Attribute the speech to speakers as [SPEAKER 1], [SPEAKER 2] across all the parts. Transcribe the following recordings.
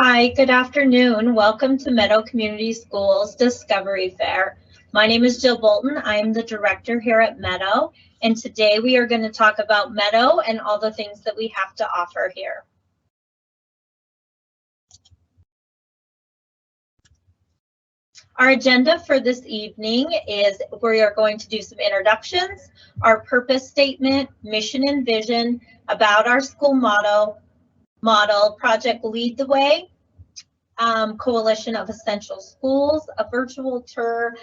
[SPEAKER 1] Hi, good afternoon. Welcome to Meadow Community Schools Discovery Fair. My name is Jill Bolton. I am the director here at Meadow, and today we are going to talk about Meadow and all the things that we have to offer here. Our agenda for this evening is we are going to do some introductions, our purpose statement, mission and vision, about our school model, project Lead the Way, Coalition of Essential Schools, a virtual tour,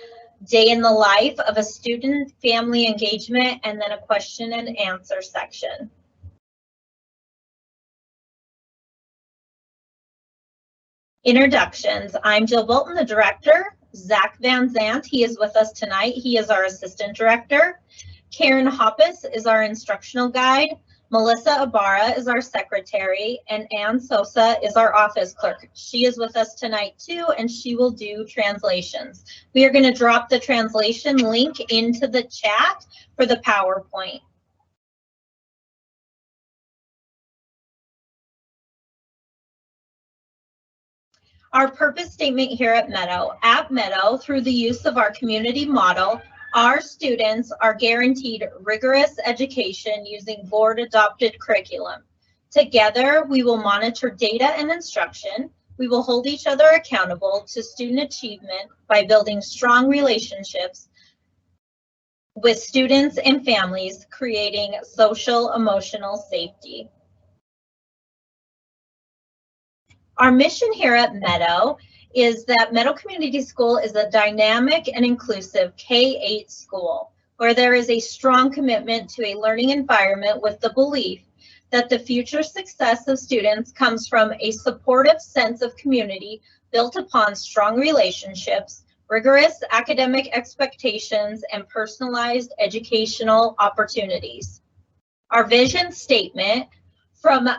[SPEAKER 1] day in the life of a student, family engagement, and then a question and answer section. Introductions. I'm Jill Bolton, the director. Zach Van Zant, he is with us tonight. He is our assistant director. Karen Hoppus is our instructional guide. Melissa Ibarra is our secretary, and Ann Sosa is our office clerk. She is with us tonight too, and she will do translations. We are going to drop the translation link into the chat for the PowerPoint. Our purpose statement here at Meadow, through the use of our community model, our students are guaranteed rigorous education using board-adopted curriculum. Together, we will monitor data and instruction. We will hold each other accountable to student achievement by building strong relationships with students and families, creating social emotional safety. Our mission here at Meadow is that Meadow Community School is a dynamic and inclusive K-8 school where there is a strong commitment to a learning environment with the belief that the future success of students comes from a supportive sense of community built upon strong relationships, rigorous academic expectations, and personalized educational opportunities. Our vision statement: from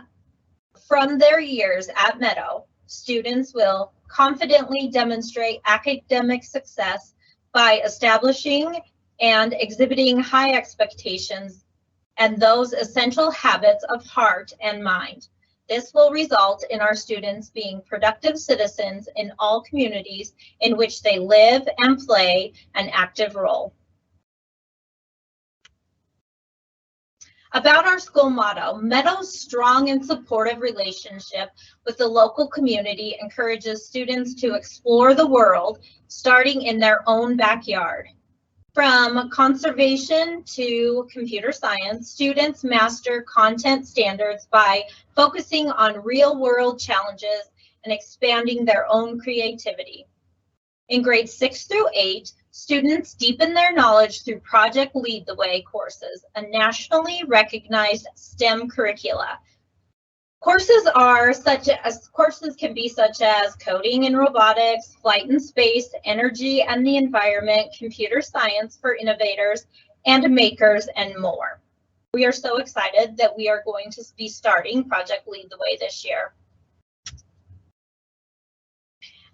[SPEAKER 1] their years at Meadow, students will confidently demonstrate academic success by establishing and exhibiting high expectations and those essential habits of heart and mind. This will result in our students being productive citizens in all communities in which they live and play an active role. About our school motto, Meadow's strong and supportive relationship with the local community encourages students to explore the world, starting in their own backyard. From conservation to computer science, students master content standards by focusing on real-world challenges and expanding their own creativity. In grades 6 through 8, students deepen their knowledge through Project Lead the Way courses, a nationally recognized STEM curricula. Courses can be such as coding and robotics, flight and space, energy and the environment, computer science for innovators and makers, and more. We are so excited that we are going to be starting Project Lead the Way this year.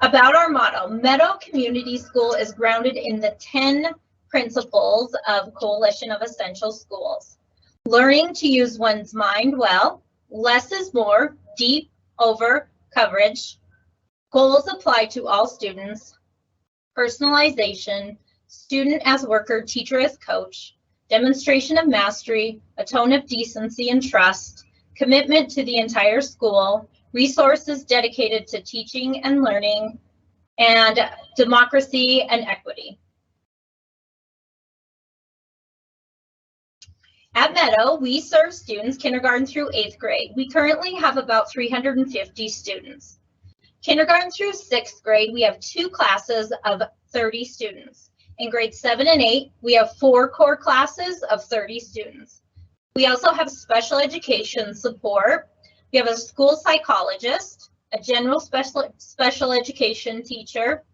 [SPEAKER 1] About our motto, Meadow Community School is grounded in the 10 principles of Coalition of Essential Schools. Learning to use one's mind well, less is more, deep over coverage, goals apply to all students, personalization, student as worker, teacher as coach, demonstration of mastery, a tone of decency and trust, commitment to the entire school, resources dedicated to teaching and learning, and democracy and equity. At Meadow, we serve students kindergarten through 8th grade. We currently have about 350 students. Kindergarten through 6th grade, we have 2 classes of 30 students. In grades 7 and 8, we have 4 core classes of 30 students. We also have special education support. We have a school psychologist, a general special education teacher,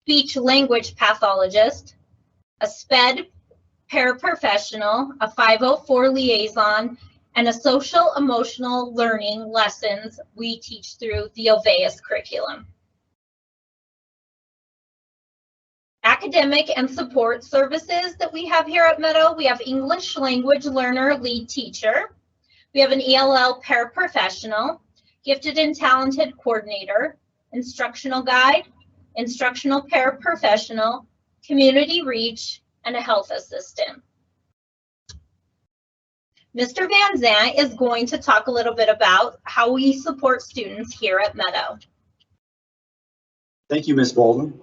[SPEAKER 1] speech language pathologist, a SPED paraprofessional, a 504 liaison, and a social emotional learning lessons we teach through the Oveus curriculum. Academic and support services that we have here at Meadow: we have English language learner lead teacher. We have an ELL paraprofessional, gifted and talented coordinator, instructional guide, instructional paraprofessional, community reach, and a health assistant. Mr. Van Zant is going to talk a little bit about how we support students here at Meadow.
[SPEAKER 2] Thank you, Ms. Bolden.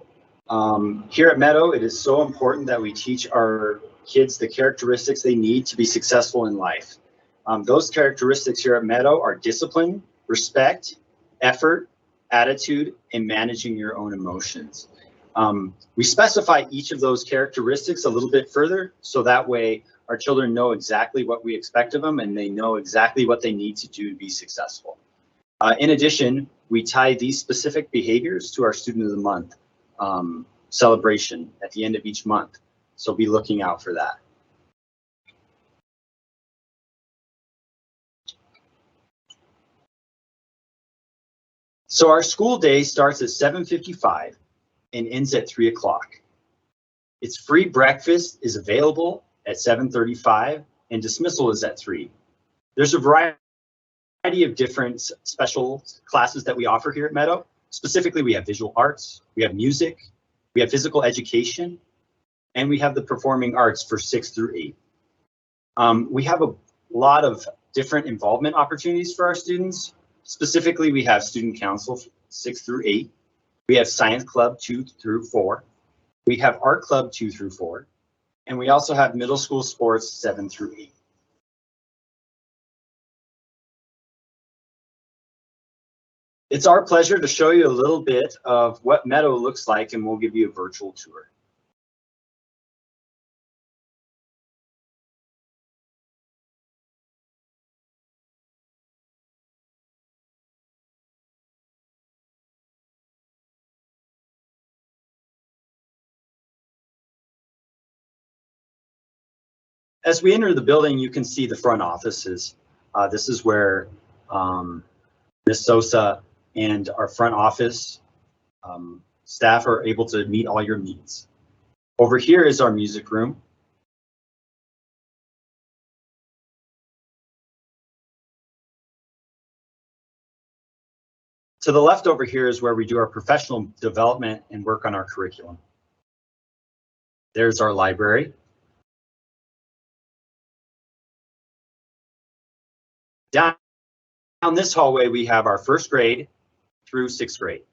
[SPEAKER 2] Here at Meadow, it is so important that we teach our kids the characteristics they need to be successful in life. Those characteristics here at Meadow are discipline, respect, effort, attitude, and managing your own emotions. We specify each of those characteristics a little bit further, so that way our children know exactly what we expect of them and they know exactly what they need to do to be successful. In addition, we tie these specific behaviors to our Student of the Month celebration at the end of each month. So be looking out for that. So our school day starts at 7:55 and ends at 3 o'clock. Its free breakfast is available at 7:35 and dismissal is at 3. There's a variety of different special classes that we offer here at Meadow. Specifically, we have visual arts, we have music, we have physical education, and we have the performing arts for 6 through 8. We have a lot of different involvement opportunities for our students. Specifically, we have student council 6 through 8. We have science club 2 through 4. We have art club 2 through 4. And we also have middle school sports 7 through 8. It's our pleasure to show you a little bit of what Meadow looks like, and we'll give you a virtual tour. As we enter the building, you can see the front offices. This is where Ms. Sosa and our front office staff are able to meet all your needs. Over here is our music room. To the left over here is where we do our professional development and work on our curriculum. There's our library. Down this hallway, we have our 1st grade through 6th grade.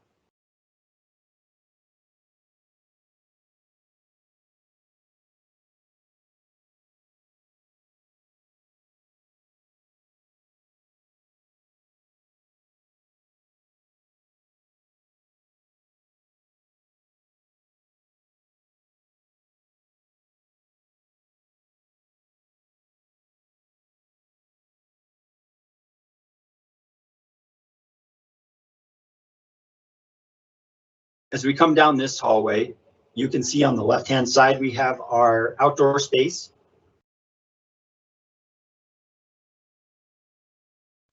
[SPEAKER 2] As we come down this hallway, you can see on the left-hand side, we have our outdoor space.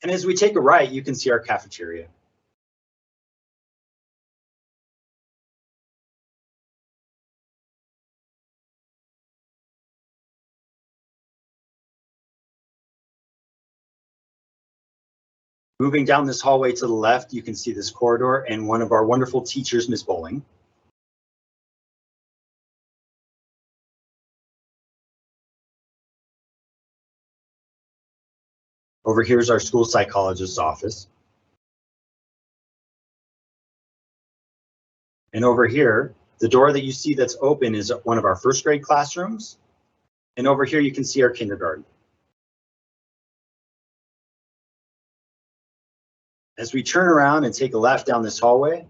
[SPEAKER 2] And as we take a right, you can see our cafeteria. Moving down this hallway to the left, you can see this corridor and one of our wonderful teachers, Ms. Bowling. Over here is our school psychologist's office. And over here, the door that you see that's open is one of our 1st grade classrooms. And over here, you can see our kindergarten. As we turn around and take a left down this hallway,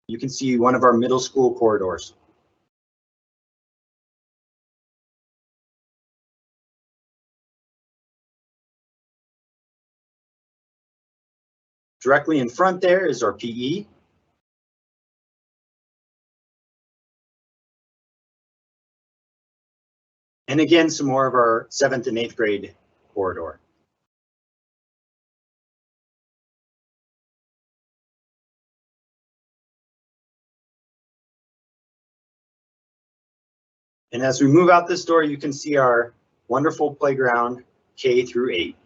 [SPEAKER 2] you can see one of our middle school corridors. Directly in front there is our PE. And again, some more of our 7th and 8th grade corridor. And as we move out this door, you can see our wonderful playground K through 8.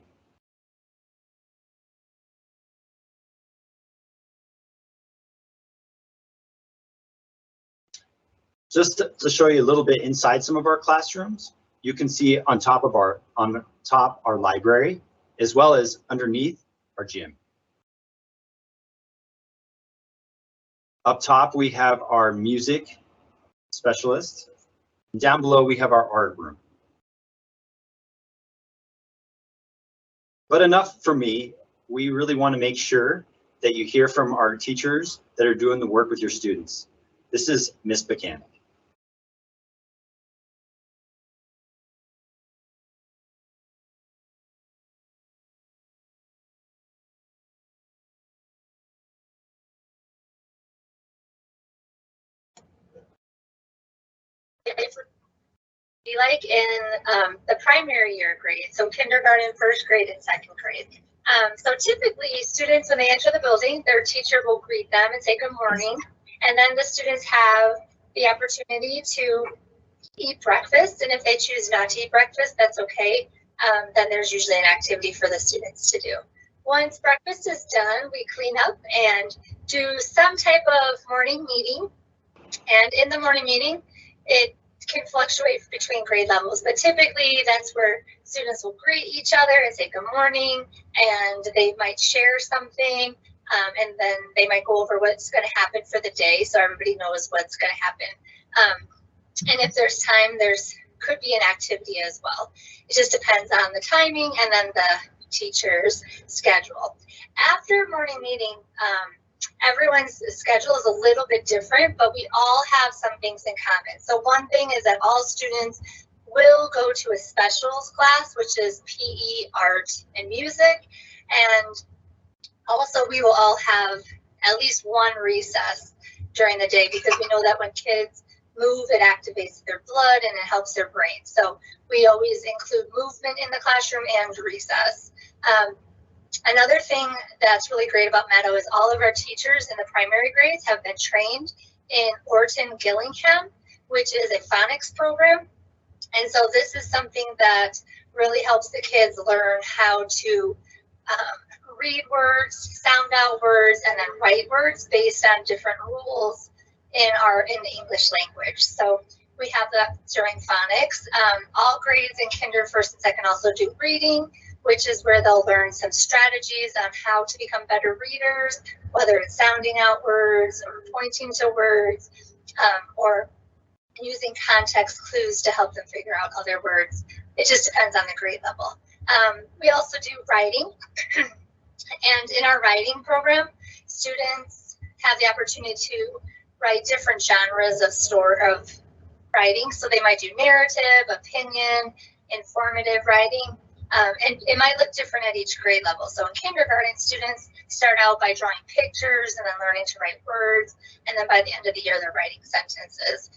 [SPEAKER 2] Just to show you a little bit inside some of our classrooms, you can see on top our library, as well as underneath our gym. Up top, we have our music specialist. And down below, we have our art room. But enough for me. We really want to make sure that you hear from our teachers that are doing the work with your students. This is Miss Buchanan.
[SPEAKER 3] Be like in the primary year grade, so kindergarten, first grade, and second grade. So typically students, when they enter the building, their teacher will greet them and say good morning, and then the students have the opportunity to eat breakfast, and if they choose not to eat breakfast, that's okay. Then there's usually an activity for the students to do. Once breakfast is done, we clean up and do some type of morning meeting, and in the morning meeting, it can fluctuate between grade levels, but typically that's where students will greet each other and say good morning, and they might share something, and then they might go over what's going to happen for the day, so everybody knows what's going to happen. And if there's time, could be an activity as well. It just depends on the timing and then the teacher's schedule. After morning meeting, everyone's schedule is a little bit different, but we all have some things in common. So one thing is that all students will go to a specials class, which is PE, art, and music. And also we will all have at least one recess during the day, because we know that when kids move, it activates their blood and it helps their brain. So we always include movement in the classroom and recess. Another thing that's really great about Meadow is all of our teachers in the primary grades have been trained in Orton Gillingham, which is a phonics program. And so this is something that really helps the kids learn how to read words, sound out words, and then write words based on different rules in the English language. So we have that during phonics. All grades in kinder, first, and second also do reading, which is where they'll learn some strategies on how to become better readers, whether it's sounding out words or pointing to words, or using context clues to help them figure out other words. It just depends on the grade level. We also do writing, and in our writing program, students have the opportunity to write different genres of writing. So they might do narrative, opinion, informative writing. And it might look different at each grade level. So in kindergarten, students start out by drawing pictures and then learning to write words. And then by the end of the year, they're writing sentences.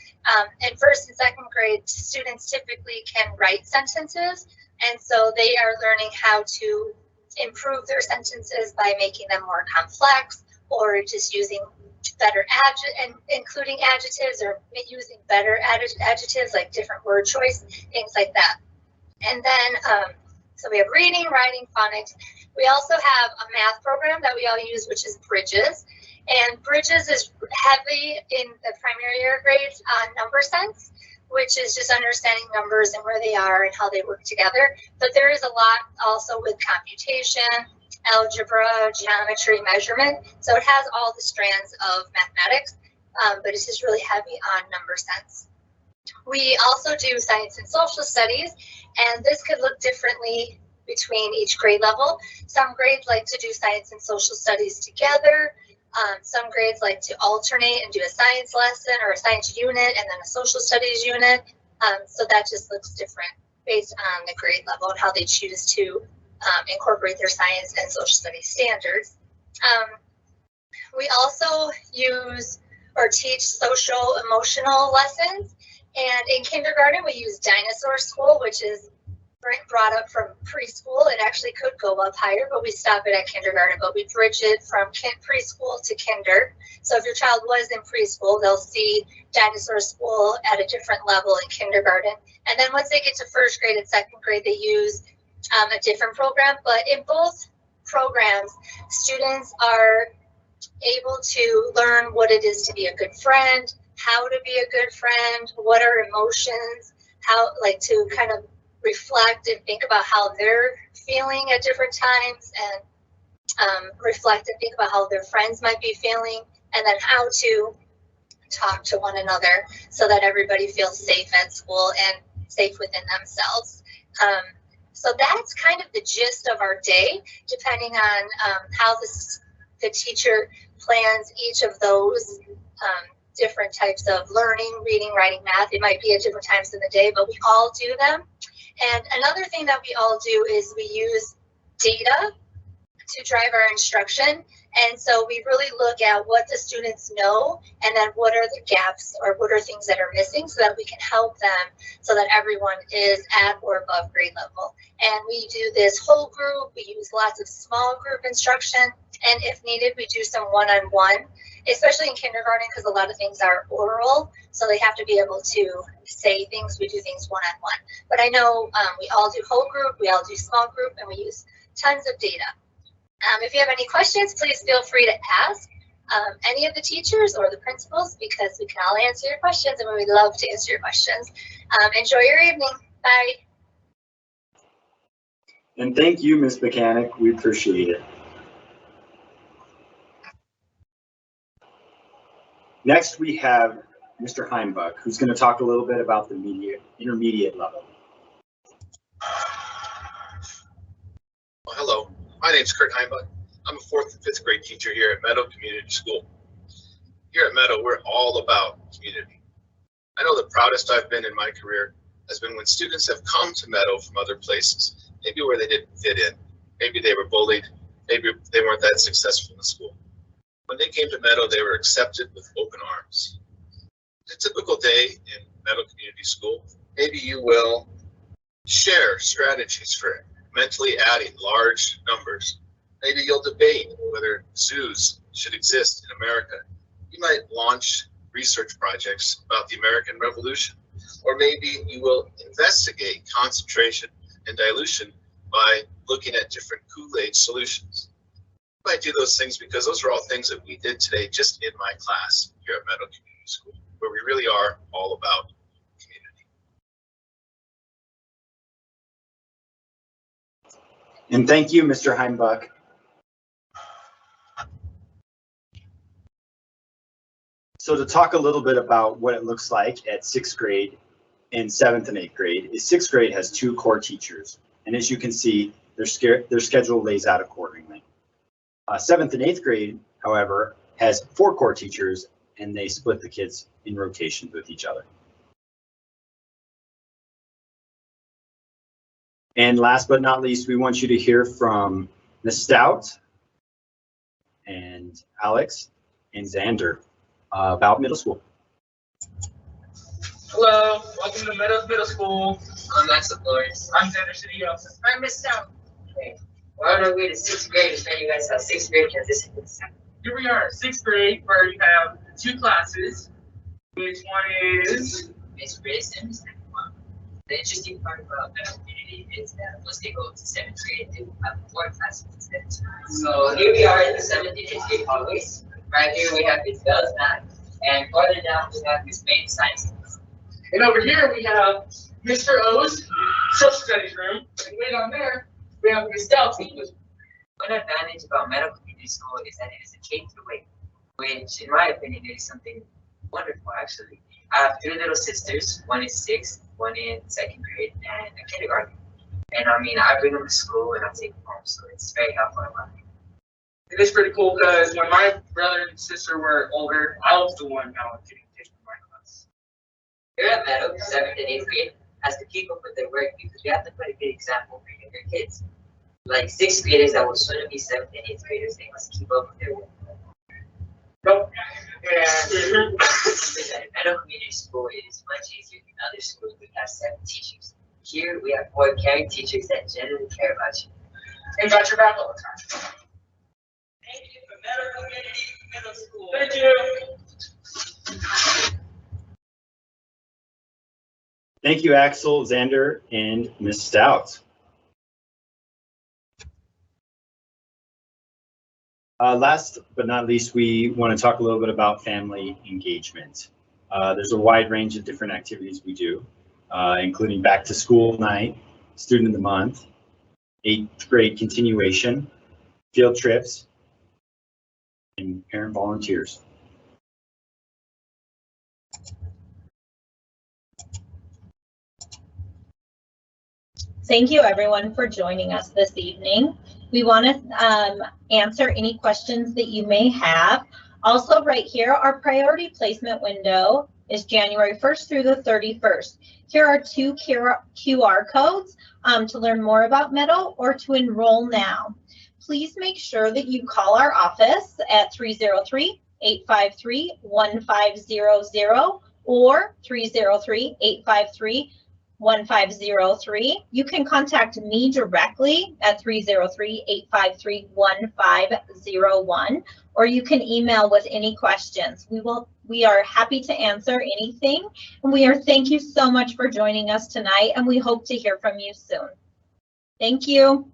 [SPEAKER 3] In first and second grade, students typically can write sentences. And so they are learning how to improve their sentences by making them more complex, or just using better including adjectives, or using better adjectives like different word choice, things like that. And then, so we have reading, writing, phonics. We also have a math program that we all use, which is Bridges. And Bridges is heavy in the primary year grades on number sense, which is just understanding numbers and where they are and how they work together. But there is a lot also with computation, algebra, geometry, measurement. So it has all the strands of mathematics, but it's just really heavy on number sense. We also do science and social studies, and this could look differently between each grade level. Some grades like to do science and social studies together. Some grades like to alternate and do a science lesson or a science unit and then a social studies unit. So that just looks different based on the grade level and how they choose to incorporate their science and social studies standards. We also use or teach social emotional lessons. And in kindergarten, we use Dinosaur School, which is brought up from preschool. It actually could go up higher, but we stop it at kindergarten, but we bridge it from preschool to kinder. So if your child was in preschool, they'll see Dinosaur School at a different level in kindergarten. And then once they get to first grade and second grade, they use a different program. But in both programs, students are able to learn what it is to be a good friend, how to be a good friend, what are emotions, how like to kind of reflect and think about how they're feeling at different times, and reflect and think about how their friends might be feeling, and then how to talk to one another so that everybody feels safe at school and safe within themselves. So that's kind of the gist of our day, depending on how the teacher plans each of those different types of learning, reading, writing, math. It might be at different times in the day, but we all do them. And another thing that we all do is we use data to drive our instruction. And so we really look at what the students know, and then what are the gaps or what are things that are missing, so that we can help them so that everyone is at or above grade level. And we do this whole group, we use lots of small group instruction, and if needed, we do some one-on-one, especially in kindergarten, because a lot of things are oral, so they have to be able to say things. We do things one-on-one. But I know we all do whole group, we all do small group, and we use tons of data. If you have any questions, please feel free to ask any of the teachers or the principals, because we can all answer your questions, and we would love to answer your questions. Enjoy your evening. Bye.
[SPEAKER 2] And thank you, Ms. Mechanic. We appreciate it. Next, we have Mr. Heimbuck, who's going to talk a little bit about the intermediate level.
[SPEAKER 4] Well, hello, my name is Kurt Heimbuck. I'm a 4th and 5th grade teacher here at Meadow Community School. Here at Meadow, we're all about community. I know the proudest I've been in my career has been when students have come to Meadow from other places, maybe where they didn't fit in, maybe they were bullied, maybe they weren't that successful in school. When they came to Meadow, they were accepted with open arms. A typical day in Meadow Community School, maybe you will share strategies for mentally adding large numbers. Maybe you'll debate whether zoos should exist in America. You might launch research projects about the American Revolution. Or maybe you will investigate concentration and dilution by looking at different Kool-Aid solutions. You might do those things because those are all things that we did today just in my class here at Meadow Community School, where we really are all about community.
[SPEAKER 2] And thank you, Mr. Heimbuck. So to talk a little bit about what it looks like at 6th grade and 7th and 8th grade, is 6th grade has 2 core teachers. And as you can see, their schedule lays out accordingly. 7th and 8th grade, however, has 4 core teachers, and they split the kids in rotations with each other. And last but not least, we want you to hear from Ms. Stout and Alex and Xander about middle school.
[SPEAKER 5] Hello, welcome to Meadows Middle School. I'm Max Flores. I'm Xander City. I'm Miss Stout.
[SPEAKER 6] Okay. We're on our way to 6th grade to show you guys how 6th grade transitions.
[SPEAKER 5] Here we are, 6th grade, where we have 2 classes. Which one is?
[SPEAKER 6] It's race and the interesting part about Meadow Community is that once they go to 7th grade, they will have 4 classes instead. So here we are in the 7th and 8th grade hallways. Right here we have Miss Bell's math, and farther down we have Miss May's science.
[SPEAKER 5] And over here we have Mr. O's social studies room. And way down there, we have Miss Stout's English.
[SPEAKER 6] One advantage about Meadow Community School is that it is a K-8, which in my opinion is something wonderful actually. I have 3 little sisters, one is 6th, one in 2nd grade, and a kindergarten. And I mean, I bring them to school and I take them home, so it's very helpful in my life.
[SPEAKER 5] It is pretty cool because when my brother and sister were older, I was the one that was getting kicked from my class.
[SPEAKER 6] Here at Meadow, 7th and 8th grade has to keep up with their work because we have to put a good example for younger kids. Like 6th graders that will soon be 7th and 8th graders, they must keep up with their work.
[SPEAKER 5] Nope. And
[SPEAKER 6] Meadow Community School is much easier than other schools that have 7 teachers. Here we have 4 caring teachers that genuinely care about you.
[SPEAKER 5] and got your back all the time.
[SPEAKER 6] Thank you for Meadow Community Middle School.
[SPEAKER 5] Thank you.
[SPEAKER 2] Thank you, Axel, Xander, and Ms. Stout. Last but not least, we want to talk a little bit about family engagement. There's a wide range of different activities we do, including back to school night, student of the month, 8th grade continuation, field trips, and parent volunteers.
[SPEAKER 1] Thank you everyone for joining us this evening. We want to answer any questions that you may have. Also right here, our priority placement window is January 1st through the 31st. Here are 2 QR codes to learn more about Meadow or to enroll now. Please make sure that you call our office at 303-853-1500 or 303-853-1503. You can contact me directly at 303-853-1501, or you can email with any questions. We are happy to answer anything, and thank you so much for joining us tonight, and we hope to hear from you soon. Thank you.